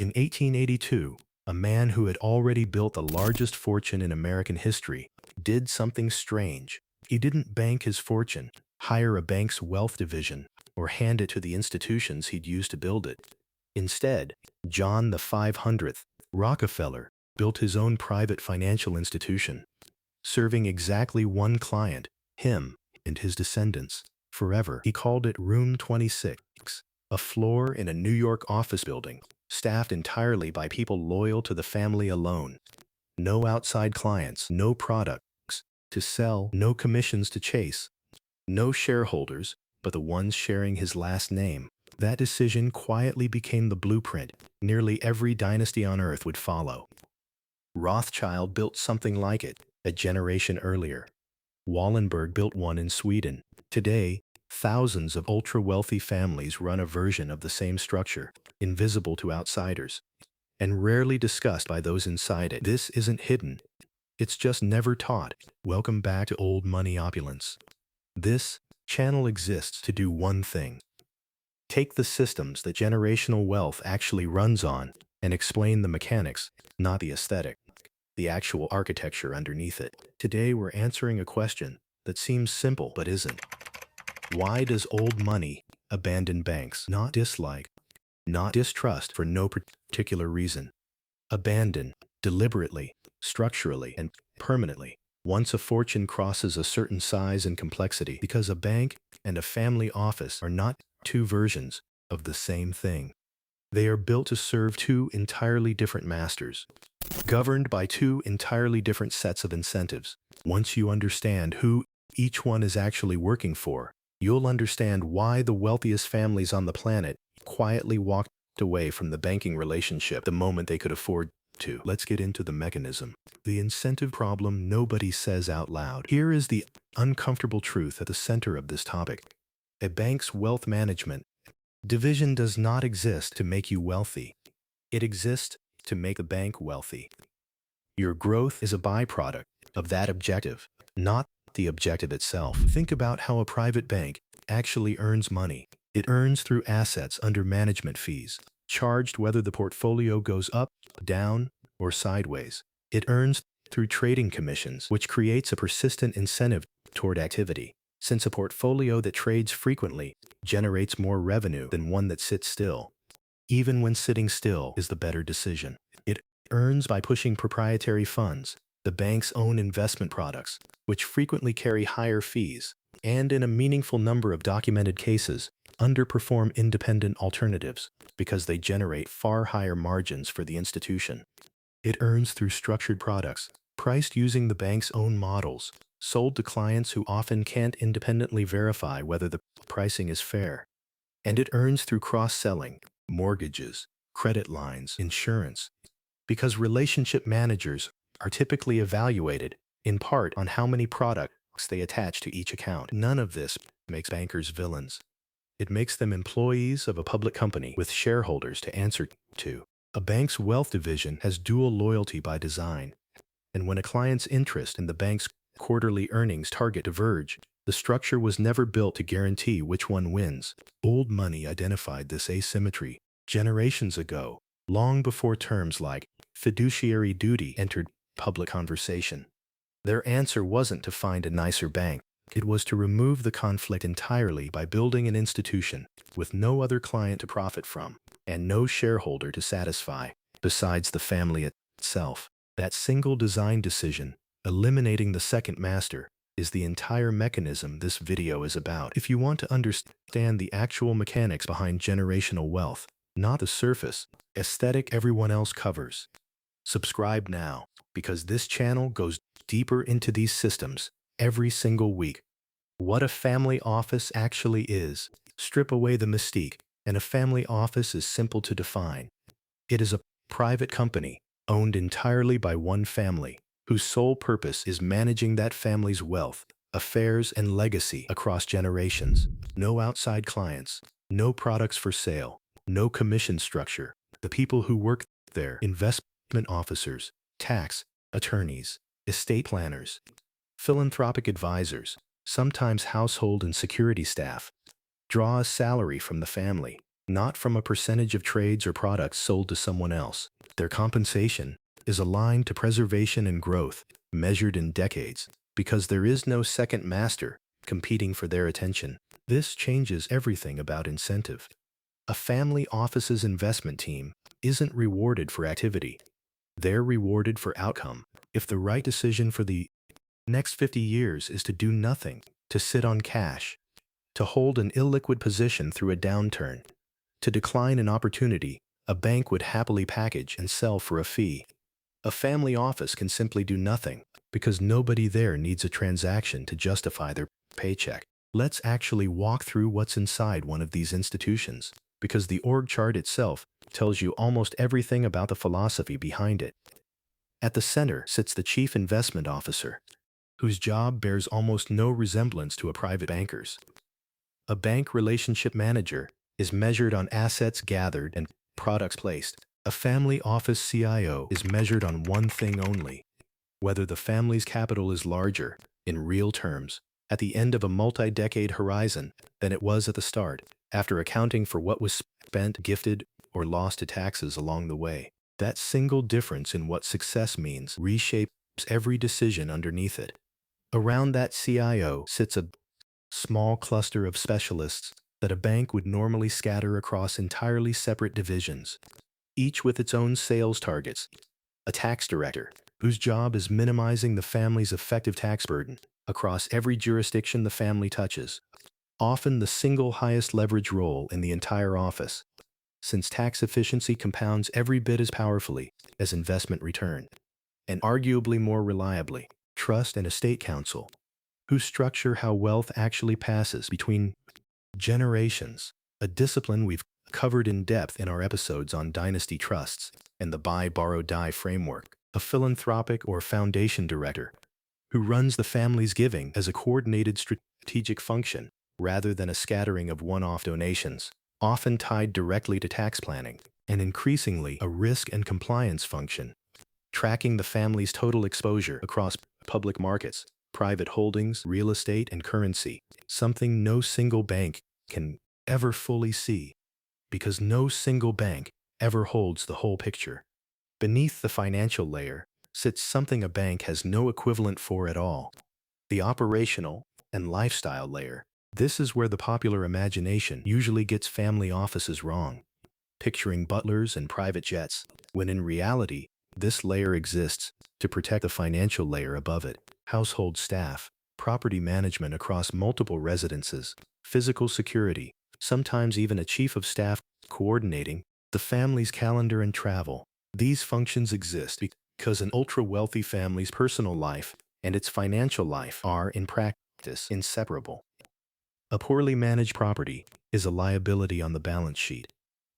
In 1882, a man who had already built the largest fortune in American history did something strange. He didn't bank his fortune, hire a bank's wealth division, or hand it to the institutions he'd used to build it. Instead, John the 500th, Rockefeller, built his own private financial institution, serving exactly one client, him and his descendants, forever. He called it Room 26, a floor in a New York office building, staffed entirely by people loyal to the family alone. No outside clients, no products to sell, no commissions to chase, no shareholders but the ones sharing his last name. That decision quietly became the blueprint nearly every dynasty on earth would follow. Rothschild built something like it a generation earlier. Wallenberg built one in Sweden. Today, thousands of ultra-wealthy families run a version of the same structure, invisible to outsiders, and rarely discussed by those inside it. This isn't hidden. It's just never taught. Welcome back to Old Money Opulence. This channel exists to do one thing. Take the systems that generational wealth actually runs on and explain the mechanics, not the aesthetic, the actual architecture underneath it. Today we're answering a question that seems simple but isn't. Why does old money abandon banks? Not dislike, not distrust for no particular reason. Abandon, deliberately, structurally, and permanently, once a fortune crosses a certain size and complexity, because a bank and a family office are not two versions of the same thing. They are built to serve two entirely different masters, governed by two entirely different sets of incentives. Once you understand who each one is actually working for, you'll understand why the wealthiest families on the planet quietly walked away from the banking relationship the moment they could afford to. Let's get into the mechanism. The incentive problem nobody says out loud. Here is the uncomfortable truth at the center of this topic. A bank's wealth management division does not exist to make you wealthy. It exists to make the bank wealthy. Your growth is a byproduct of that objective, not the objective itself. Think about how a private bank actually earns money. It earns through assets under management fees, charged whether the portfolio goes up, down, or sideways. It earns through trading commissions, which creates a persistent incentive toward activity, since a portfolio that trades frequently generates more revenue than one that sits still. Even when sitting still is the better decision. It earns by pushing proprietary funds, the bank's own investment products, which frequently carry higher fees, and in a meaningful number of documented cases, underperform independent alternatives because they generate far higher margins for the institution. It earns through structured products, priced using the bank's own models, sold to clients who often can't independently verify whether the pricing is fair. And it earns through cross-selling, mortgages, credit lines, insurance, because relationship managers are typically evaluated, in part, on how many products they attach to each account. None of this makes bankers villains. It makes them employees of a public company with shareholders to answer to. A bank's wealth division has dual loyalty by design, and when a client's interest in the bank's quarterly earnings target diverge, the structure was never built to guarantee which one wins. Old money identified this asymmetry generations ago, long before terms like fiduciary duty entered public conversation. Their answer wasn't to find a nicer bank. It was to remove the conflict entirely by building an institution with no other client to profit from and no shareholder to satisfy besides the family itself. That single design decision, eliminating the second master, is the entire mechanism this video is about. If you want to understand the actual mechanics behind generational wealth, not the surface aesthetic everyone else covers, subscribe now, because this channel goes deeper into these systems every single week. What a family office actually is. Strip away the mystique, and a family office is simple to define. It is a private company, owned entirely by one family, whose sole purpose is managing that family's wealth, affairs, and legacy across generations. No outside clients, no products for sale, no commission structure. The people who work there, investment officers, tax attorneys, estate planners, philanthropic advisors, sometimes household and security staff, draw a salary from the family, not from a percentage of trades or products sold to someone else. Their compensation is aligned to preservation and growth, measured in decades, because there is no second master competing for their attention. This changes everything about incentive. A family office's investment team isn't rewarded for activity. They're rewarded for outcome. If the right decision for the next 50 years is to do nothing, to sit on cash, to hold an illiquid position through a downturn, to decline an opportunity a bank would happily package and sell for a fee, a family office can simply do nothing because nobody there needs a transaction to justify their paycheck. Let's actually walk through what's inside one of these institutions, because the org chart itself tells you almost everything about the philosophy behind it. At the center sits the chief investment officer, whose job bears almost no resemblance to a private banker's. A bank relationship manager is measured on assets gathered and products placed. A family office CIO is measured on one thing only: whether the family's capital is larger, in real terms, at the end of a multi-decade horizon than it was at the start, after accounting for what was spent, gifted, or lost to taxes along the way. That single difference in what success means reshapes every decision underneath it. Around that CIO sits a small cluster of specialists that a bank would normally scatter across entirely separate divisions, each with its own sales targets. A tax director, whose job is minimizing the family's effective tax burden across every jurisdiction the family touches, often the single highest leverage role in the entire office, since tax efficiency compounds every bit as powerfully as investment return, and arguably more reliably. Trust and estate counsel, who structure how wealth actually passes between generations, a discipline we've covered in depth in our episodes on dynasty trusts and the buy, borrow, die framework. A philanthropic or foundation director, who runs the family's giving as a coordinated strategic function rather than a scattering of one-off donations, often tied directly to tax planning, and increasingly a risk and compliance function, tracking the family's total exposure across public markets, private holdings, real estate, and currency, something no single bank can ever fully see, because no single bank ever holds the whole picture. Beneath the financial layer sits something a bank has no equivalent for at all: the operational and lifestyle layer. This is where the popular imagination usually gets family offices wrong, picturing butlers and private jets, when in reality, this layer exists to protect the financial layer above it: household staff, property management across multiple residences, physical security, sometimes even a chief of staff coordinating the family's calendar and travel. These functions exist because an ultra-wealthy family's personal life and its financial life are, in practice, inseparable. A poorly managed property is a liability on the balance sheet.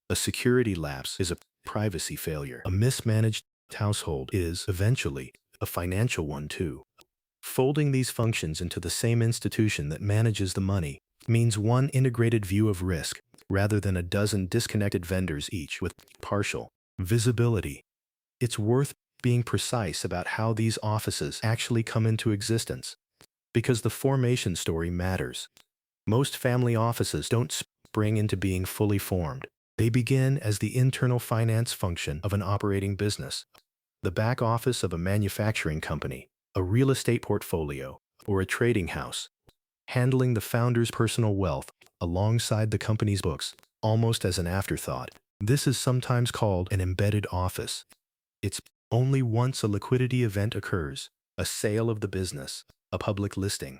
A security lapse is a privacy failure. A mismanaged household is, eventually, a financial one too. Folding these functions into the same institution that manages the money means one integrated view of risk, rather than a dozen disconnected vendors, each with partial visibility. It's worth being precise about how these offices actually come into existence, because the formation story matters. Most family offices don't spring into being fully formed. They begin as the internal finance function of an operating business, the back office of a manufacturing company, a real estate portfolio, or a trading house, handling the founder's personal wealth alongside the company's books, almost as an afterthought. This is sometimes called an embedded office. It's only once a liquidity event occurs, a sale of the business, a public listing,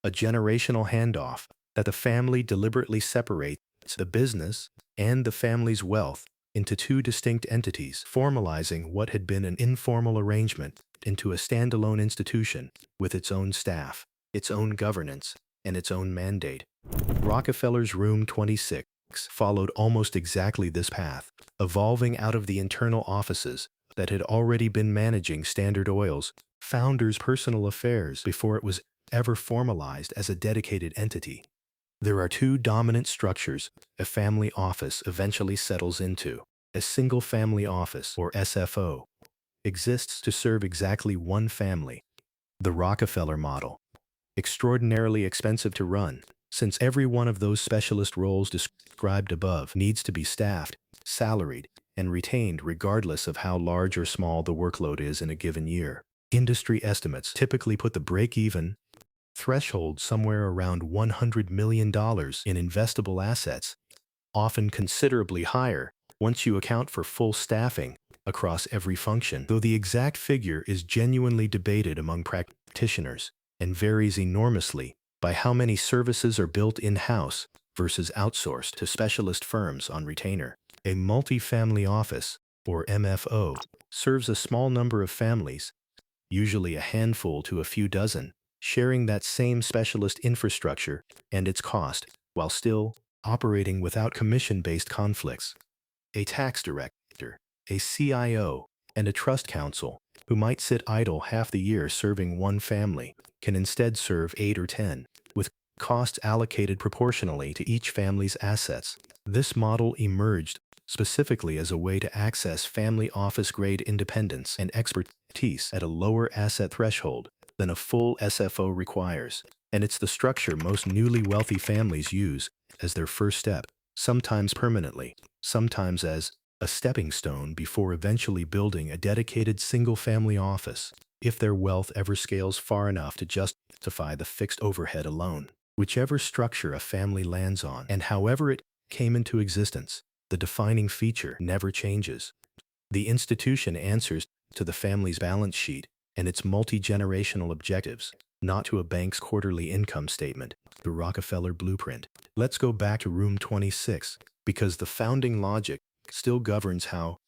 a generational handoff, that the family deliberately separates the business and the family's wealth into two distinct entities, formalizing what had been an informal arrangement into a standalone institution with its own staff, its own governance, and its own mandate. Rockefeller's Room 26 followed almost exactly this path, evolving out of the internal offices that had already been managing Standard Oil's founder's personal affairs before it was ever formalized as a dedicated entity. There are two dominant structures a family office eventually settles into. A single family office, or SFO, exists to serve exactly one family. The Rockefeller model, extraordinarily expensive to run, since every one of those specialist roles described above needs to be staffed, salaried, and retained regardless of how large or small the workload is in a given year. Industry estimates typically put the break-even threshold somewhere around $100 million in investable assets, often considerably higher once you account for full staffing across every function, though the exact figure is genuinely debated among practitioners and varies enormously by how many services are built in-house versus outsourced to specialist firms on retainer. A multifamily office, or MFO, serves a small number of families, usually a handful to a few dozen, sharing that same specialist infrastructure and its cost, while still operating without commission-based conflicts. A tax director, a CIO, and a trust counsel, who might sit idle half the year serving one family, can instead serve 8 or 10, with costs allocated proportionally to each family's assets. This model emerged specifically as a way to access family office-grade independence and expertise at a lower asset threshold than a full SFO requires, and it's the structure most newly wealthy families use as their first step, sometimes permanently, sometimes as a stepping stone before eventually building a dedicated single-family office, if their wealth ever scales far enough to justify the fixed overhead alone. Whichever structure a family lands on, and however it came into existence, the defining feature never changes. The institution answers to the family's balance sheet and its multi-generational objectives, not to a bank's quarterly income statement, the Rockefeller blueprint. Let's go back to room 26, because the founding logic still governs how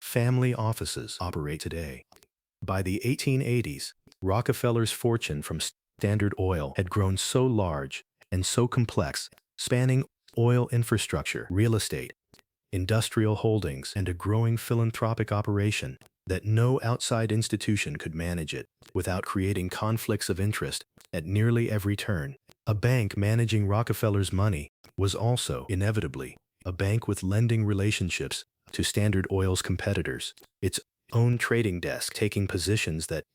family offices operate today. By the 1880s, Rockefeller's fortune from Standard Oil had grown so large and so complex, spanning oil infrastructure, real estate, industrial holdings, and a growing philanthropic operation, that no outside institution could manage it without creating conflicts of interest at nearly every turn. A bank managing Rockefeller's money was also, inevitably, a bank with lending relationships to Standard Oil's competitors, its own trading desk taking positions that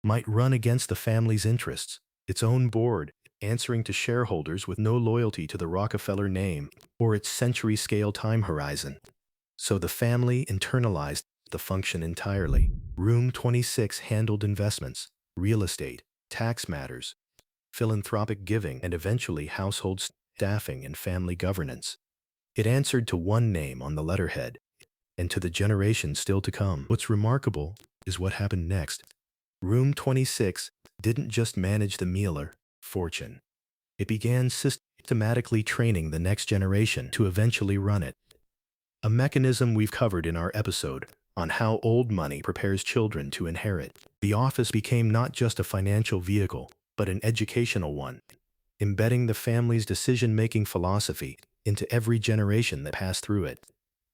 might run against the family's interests, its own board answering to shareholders with no loyalty to the Rockefeller name or its century-scale time horizon. So the family internalized the function entirely. Room 26 handled investments, real estate, tax matters, philanthropic giving, and eventually household staffing and family governance. It answered to one name on the letterhead, and to the generations still to come. What's remarkable is what happened next. Room 26 didn't just manage the Mueller fortune. It began systematically training the next generation to eventually run it. A mechanism we've covered in our episode on how old money prepares children to inherit. The office became not just a financial vehicle, but an educational one, embedding the family's decision-making philosophy into every generation that passed through it.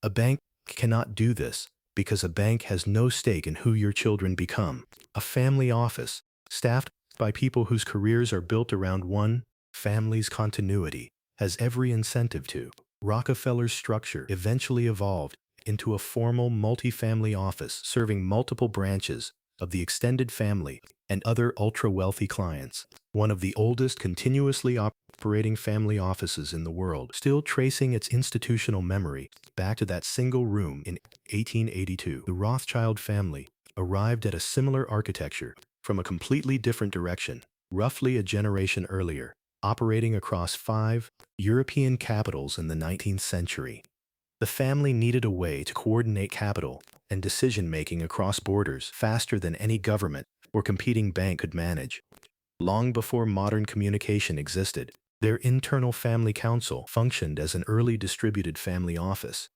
A bank cannot do this because a bank has no stake in who your children become. A family office, staffed by people whose careers are built around one family's continuity, has every incentive to. Rockefeller's structure eventually evolved into a formal multifamily office serving multiple branches of the extended family and other ultra-wealthy clients, one of the oldest continuously operating family offices in the world, still tracing its institutional memory back to that single room in 1882. The Rothschild family arrived at a similar architecture from a completely different direction, roughly a generation earlier, operating across 5 European capitals in the 19th century. The family needed a way to coordinate capital and decision-making across borders faster than any government or competing bank could manage. Long before modern communication existed, their internal family council functioned as an early distributed family office,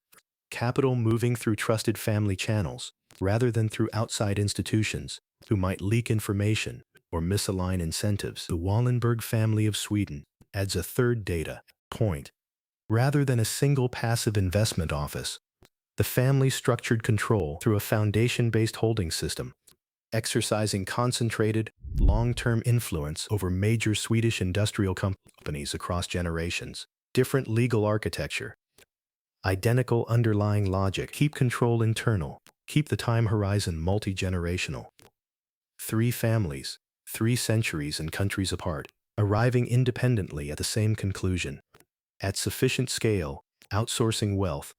capital moving through trusted family channels rather than through outside institutions who might leak information or misalign incentives. The Wallenberg family of Sweden adds a third data point. Rather than a single passive investment office, the family structured control through a foundation-based holding system, exercising concentrated, long-term influence over major Swedish industrial companies across generations. Different legal architecture, identical underlying logic, keep control internal, keep the time horizon multi-generational. 3 families, 3 centuries and countries apart. arriving independently at the same conclusion. At sufficient scale, outsourcing wealth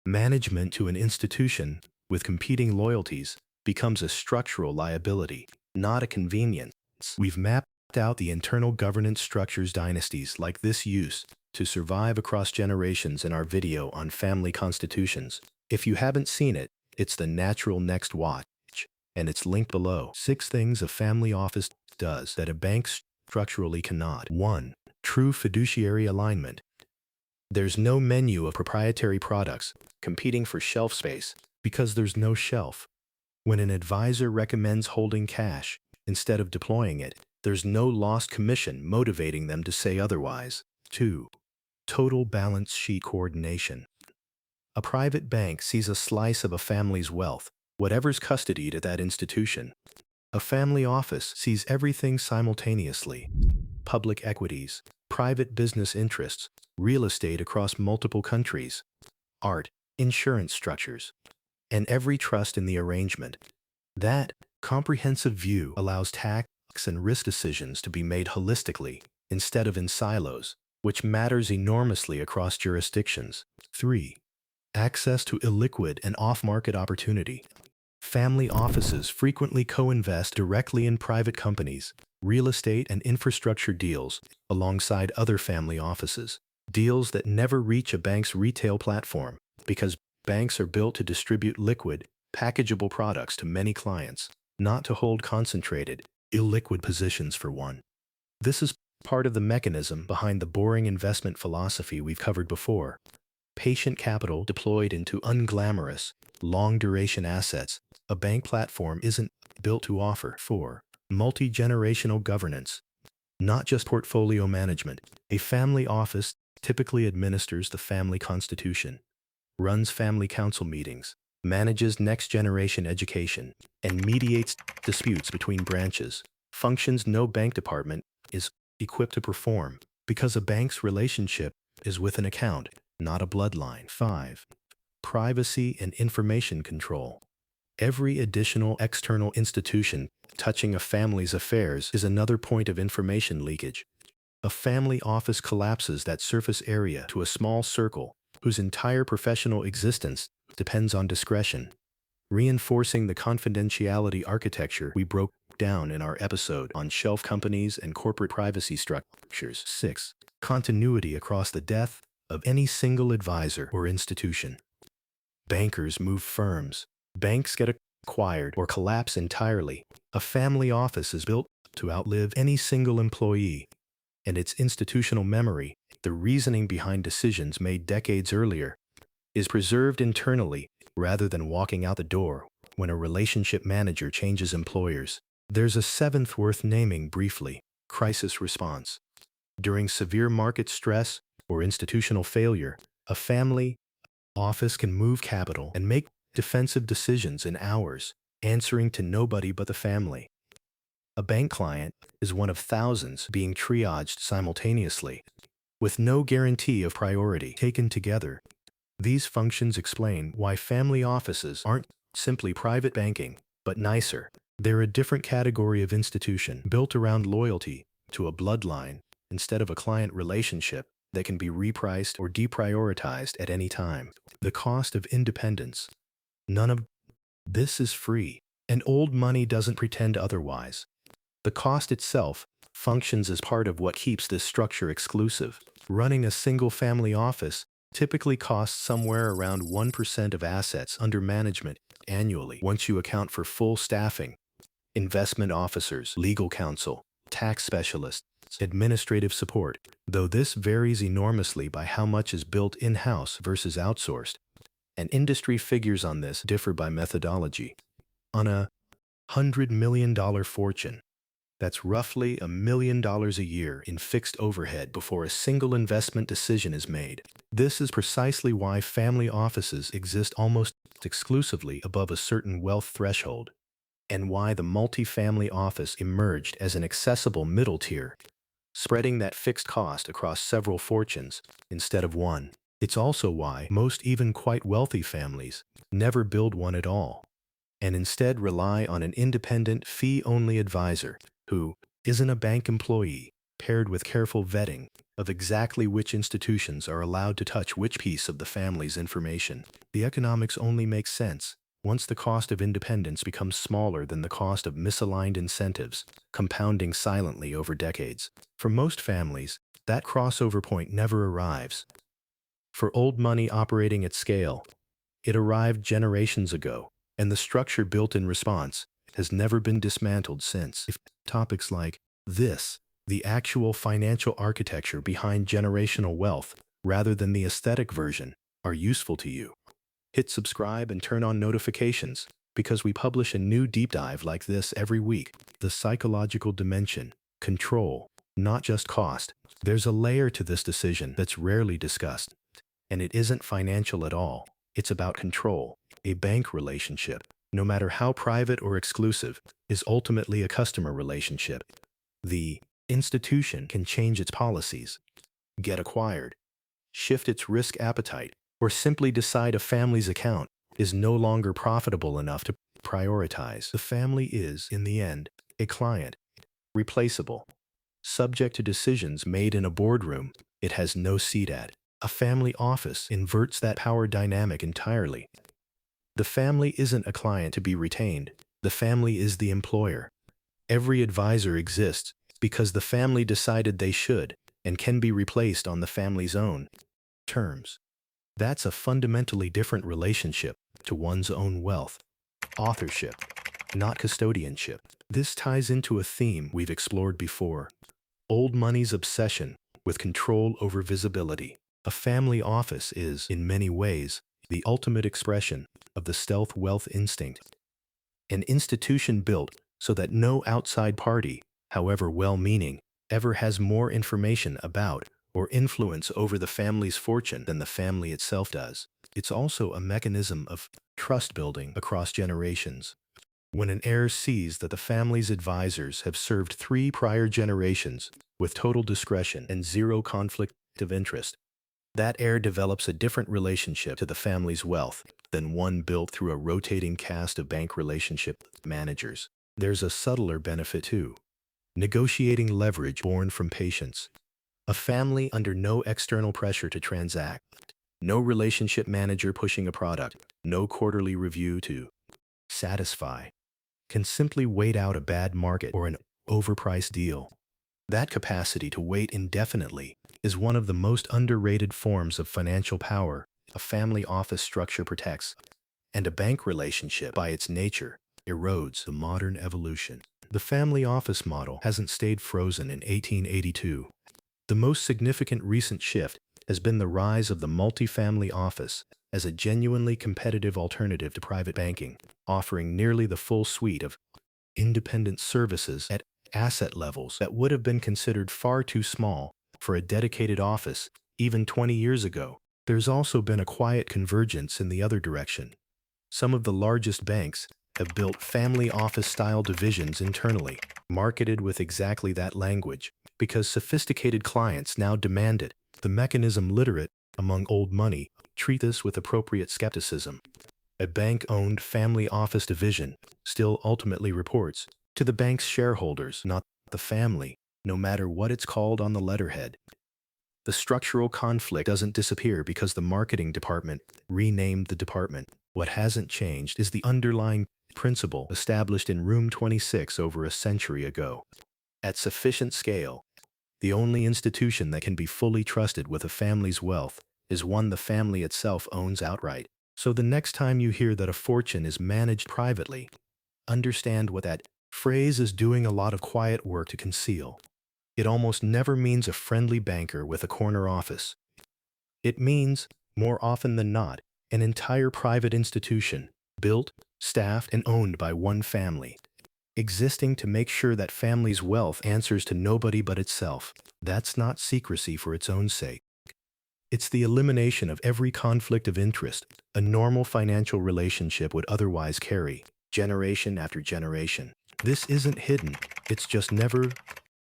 management to an institution with competing loyalties becomes a structural liability, not a convenience. We've mapped out the internal governance structures dynasties like this use to survive across generations in our video on family constitutions. If you haven't seen it, it's the natural next watch, and it's linked below. 6 things a family office does that a bank structurally cannot. 1. True fiduciary alignment. There's no menu of proprietary products competing for shelf space because there's no shelf. When an advisor recommends holding cash instead of deploying it, there's no lost commission motivating them to say otherwise. 2. Total balance sheet coordination. A private bank sees a slice of a family's wealth, whatever's custodied at that institution. A family office sees everything simultaneously: public equities, private business interests, real estate across multiple countries, art, insurance structures, and every trust in the arrangement. That comprehensive view allows tax and risk decisions to be made holistically instead of in silos, which matters enormously across jurisdictions. 3. Access to illiquid and off-market opportunity. Family offices frequently co-invest directly in private companies, real estate and infrastructure deals alongside other family offices. Deals that never reach a bank's retail platform because banks are built to distribute liquid, packageable products to many clients, not to hold concentrated, illiquid positions for one. This is part of the mechanism behind the boring investment philosophy we've covered before. Patient capital deployed into unglamorous, long-duration assets a bank platform isn't built to offer. 4. Multi-generational governance. Not just portfolio management. A family office typically administers the family constitution, runs family council meetings, manages next-generation education, and mediates disputes between branches. Functions no bank department is equipped to perform because a bank's relationship is with an account, not a bloodline. 5. Privacy and information control. Every additional external institution touching a family's affairs is another point of information leakage. A family office collapses that surface area to a small circle whose entire professional existence depends on discretion, reinforcing the confidentiality architecture we broke down in our episode on shelf companies and corporate privacy structures. 6. Continuity across the death of any single advisor or institution. Bankers move firms. Banks get acquired or collapse entirely. A family office is built to outlive any single employee, and its institutional memory, the reasoning behind decisions made decades earlier, is preserved internally rather than walking out the door when a relationship manager changes employers. There's a 7th worth naming briefly: crisis response. During severe market stress or institutional failure, a family office can move capital and make defensive decisions in hours, answering to nobody but the family. A bank client is one of thousands being triaged simultaneously, with no guarantee of priority. Taken together, these functions explain why family offices aren't simply private banking, but nicer. They're a different category of institution, built around loyalty to a bloodline instead of a client relationship that can be repriced or deprioritized at any time. The cost of independence. None of this is free, and old money doesn't pretend otherwise. The cost itself functions as part of what keeps this structure exclusive. Running a single family office typically costs somewhere around 1% of assets under management annually once you account for full staffing, investment officers, legal counsel, tax specialists, administrative support, though this varies enormously by how much is built in-house versus outsourced, and industry figures on this differ by methodology. On a $100 million fortune, that's roughly $1 million a year in fixed overhead before a single investment decision is made. This is precisely why family offices exist almost exclusively above a certain wealth threshold, and why the multifamily office emerged as an accessible middle tier, spreading that fixed cost across several fortunes instead of one. It's also why most even quite wealthy families never build one at all, and instead rely on an independent fee-only advisor who isn't a bank employee paired with careful vetting of exactly which institutions are allowed to touch which piece of the family's information. The economics only makes sense once the cost of independence becomes smaller than the cost of misaligned incentives, compounding silently over decades. For most families, that crossover point never arrives. For old money operating at scale, it arrived generations ago, and the structure built in response has never been dismantled since. If topics like this, the actual financial architecture behind generational wealth, rather than the aesthetic version, are useful to you, hit subscribe and turn on notifications, because we publish a new deep dive like this every week. The psychological dimension, control, not just cost. There's a layer to this decision that's rarely discussed, and it isn't financial at all. It's about control. A bank relationship, no matter how private or exclusive, is ultimately a customer relationship. The institution can change its policies, get acquired, shift its risk appetite, or simply decide a family's account is no longer profitable enough to prioritize. The family is, in the end, a client, replaceable, subject to decisions made in a boardroom it has no seat at. A family office inverts that power dynamic entirely. The family isn't a client to be retained. The family is the employer. Every advisor exists because the family decided they should and can be replaced on the family's own terms. That's a fundamentally different relationship to one's own wealth. Authorship, not custodianship. This ties into a theme we've explored before: old money's obsession with control over visibility. A family office is, in many ways, the ultimate expression of the stealth wealth instinct. An institution built so that no outside party, however well-meaning, ever has more information about or influence over the family's fortune than the family itself does. It's also a mechanism of trust building across generations. When an heir sees that the family's advisors have served 3 prior generations with total discretion and zero conflict of interest, that heir develops a different relationship to the family's wealth than one built through a rotating cast of bank relationship managers. There's a subtler benefit too: negotiating leverage born from patience. A family under no external pressure to transact, no relationship manager pushing a product, no quarterly review to satisfy, can simply wait out a bad market or an overpriced deal. That capacity to wait indefinitely is one of the most underrated forms of financial power a family office structure protects, and a bank relationship, by its nature, erodes. The modern evolution. The family office model hasn't stayed frozen in 1882. The most significant recent shift has been the rise of the multifamily office as a genuinely competitive alternative to private banking, offering nearly the full suite of independent services at asset levels that would have been considered far too small for a dedicated office even 20 years ago. There's also been a quiet convergence in the other direction. Some of the largest banks have built family office-style divisions internally, marketed with exactly that language, because sophisticated clients now demand it. The mechanism literate among old money treat this with appropriate skepticism. A bank-owned family office division still ultimately reports to the bank's shareholders, not the family, no matter what it's called on the letterhead. The structural conflict doesn't disappear because the marketing department renamed the department. What hasn't changed is the underlying principle established in Room 26 over a century ago. At sufficient scale, the only institution that can be fully trusted with a family's wealth is one the family itself owns outright. So the next time you hear that a fortune is managed privately, understand what that phrase is doing a lot of quiet work to conceal. It almost never means a friendly banker with a corner office. It means, more often than not, an entire private institution, built, staffed, and owned by one family, existing to make sure that family's wealth answers to nobody but itself. That's not secrecy for its own sake. It's the elimination of every conflict of interest a normal financial relationship would otherwise carry, generation after generation. This isn't hidden, it's just never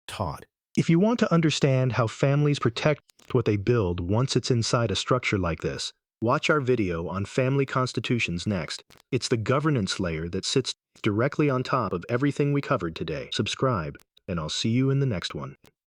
taught. If you want to understand how families protect what they build once it's inside a structure like this, watch our video on family constitutions next. It's the governance layer that sits directly on top of everything we covered today. Subscribe, and I'll see you in the next one.